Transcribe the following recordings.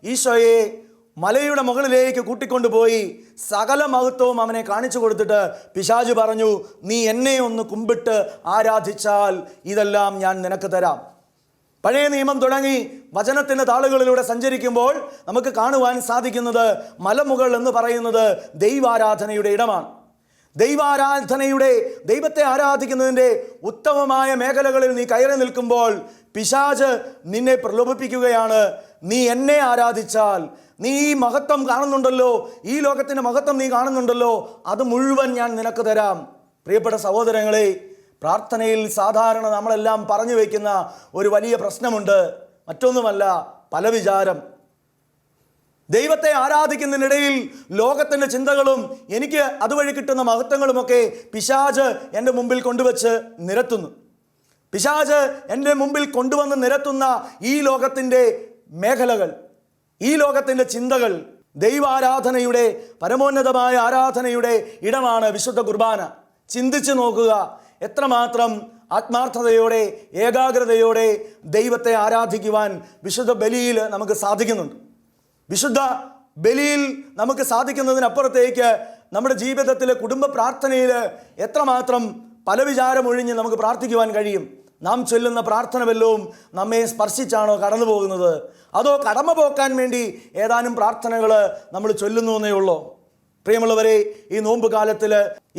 ഈശോയെ മലയുടെ മുകളിലേക്ക് കൂട്ടിക്കൊണ്ടുപോയി സകല മഹത്വവും അവനെ കാണിച്ചു കൊടുത്തിട്ട് പിശാച് പറഞ്ഞു, നീ എന്നെ ഒന്ന് കുമ്പിട്ട് ആരാധിച്ചാൽ ഇതെല്ലാം ഞാൻ നിനക്ക് തരാം. പഴയ നിയമം തുടങ്ങി വചനത്തിൻ്റെ താളുകളിലൂടെ സഞ്ചരിക്കുമ്പോൾ നമുക്ക് കാണുവാൻ സാധിക്കുന്നത് മലമുകൾ എന്ന് പറയുന്നത് ദൈവാരാധനയുടെ ഇടമാണ്. ദൈവത്തെ ആരാധിക്കുന്നതിൻ്റെ ഉത്തമമായ മേഖലകളിൽ നീ കയറി നിൽക്കുമ്പോൾ പിശാച് നിന്നെ പ്രലോഭിപ്പിക്കുകയാണ്. നീ എന്നെ ആരാധിച്ചാൽ, നീ ഈ മഹത്വം കാണുന്നുണ്ടല്ലോ, ഈ ലോകത്തിൻ്റെ മഹത്വം നീ കാണുന്നുണ്ടല്ലോ, അത് മുഴുവൻ ഞാൻ നിനക്ക് തരാം. പ്രിയപ്പെട്ട സഹോദരങ്ങളെ, പ്രാർത്ഥനയിൽ സാധാരണ നമ്മളെല്ലാം പറഞ്ഞു വയ്ക്കുന്ന ഒരു വലിയ പ്രശ്നമുണ്ട്. മറ്റൊന്നുമല്ല, പല വിചാരം. ദൈവത്തെ ആരാധിക്കുന്നതിനിടയിൽ ലോകത്തിൻ്റെ ചിന്തകളും എനിക്ക് അതുവഴി കിട്ടുന്ന മഹത്വങ്ങളുമൊക്കെ പിശാച് എൻ്റെ മുമ്പിൽ കൊണ്ടുവച്ച് നിരത്തുന്നു. പിശാച് എൻ്റെ മുമ്പിൽ കൊണ്ടുവന്ന് നിരത്തുന്ന ഈ ലോകത്തിൻ്റെ മേഖലകൾ, ഈ ലോകത്തിൻ്റെ ചിന്തകൾ, ദൈവാരാധനയുടെ പരമോന്നതമായ ആരാധനയുടെ ഇടമാണ് വിശുദ്ധ കുർബാന. ചിന്തിച്ചു നോക്കുക, എത്രമാത്രം ആത്മാർത്ഥതയോടെ ഏകാഗ്രതയോടെ ദൈവത്തെ ആരാധിക്കുവാൻ വിശുദ്ധ ബലിയിൽ നമുക്ക് സാധിക്കുന്നുണ്ട്. വിശുദ്ധ ബലിയിൽ നമുക്ക് സാധിക്കുന്നതിനപ്പുറത്തേക്ക് നമ്മുടെ ജീവിതത്തിലെ കുടുംബ പ്രാർത്ഥനയിൽ എത്രമാത്രം പല വിചാരമൊഴിഞ്ഞ് നമുക്ക് പ്രാർത്ഥിക്കുവാൻ കഴിയും. നാം ചൊല്ലുന്ന പ്രാർത്ഥന വല്ലതും നമ്മെ സ്പർശിച്ചാണോ കടന്നു പോകുന്നത്, അതോ കടമ പോക്കാൻ വേണ്ടി ഏതാനും പ്രാർത്ഥനകൾ നമ്മൾ ചൊല്ലുന്നു എന്നേ ഉള്ളൂ? പ്രിയമുള്ളവരെ, ഈ നോമ്പ് കാലത്തിൽ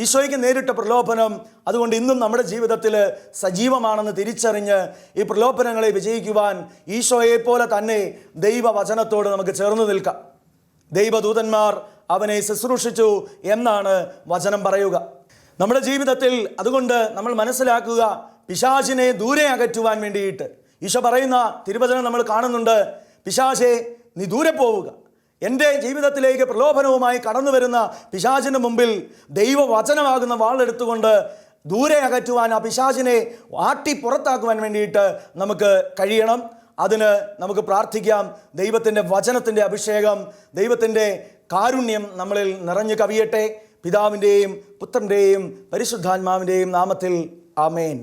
ഈശോയ്ക്ക് നേരിട്ട പ്രലോഭനം അതുകൊണ്ട് ഇന്നും നമ്മുടെ ജീവിതത്തിൽ സജീവമാണെന്ന് തിരിച്ചറിഞ്ഞ് ഈ പ്രലോഭനങ്ങളെ വിജയിക്കുവാൻ ഈശോയെപ്പോലെ തന്നെ ദൈവവചനത്തോട് നമുക്ക് ചേർന്ന് നിൽക്കാം. ദൈവദൂതന്മാർ അവനെ ശുശ്രൂഷിച്ചു എന്നാണ് വചനം പറയുക. നമ്മുടെ ജീവിതത്തിൽ അതുകൊണ്ട് നമ്മൾ മനസ്സിലാക്കുക, പിശാചിനെ ദൂരെ അകറ്റുവാൻ വേണ്ടിയിട്ട് ഈശോ പറയുന്ന തിരുവചനം നമ്മൾ കാണുന്നുണ്ട്. പിശാചേ, നീ ദൂരെ പോവുക. എൻ്റെ ജീവിതത്തിലേക്ക് പ്രലോഭനവുമായി കടന്നു വരുന്ന പിശാചിൻ്റെ മുമ്പിൽ ദൈവവചനമാകുന്ന വാളെടുത്തുകൊണ്ട് ദൂരെ അകറ്റുവാൻ, ആ പിശാചിനെ ആട്ടി പുറത്താക്കുവാൻ വേണ്ടിയിട്ട് നമുക്ക് കഴിയണം. അതിന് നമുക്ക് പ്രാർത്ഥിക്കാം. ദൈവത്തിൻ്റെ വചനത്തിൻ്റെ അഭിഷേകം, ദൈവത്തിൻ്റെ കാരുണ്യം നമ്മളിൽ നിറഞ്ഞു കവിയട്ടെ. പിതാവിൻ്റെയും പുത്രൻ്റെയും പരിശുദ്ധാത്മാവിൻ്റെയും നാമത്തിൽ ആമേൻ.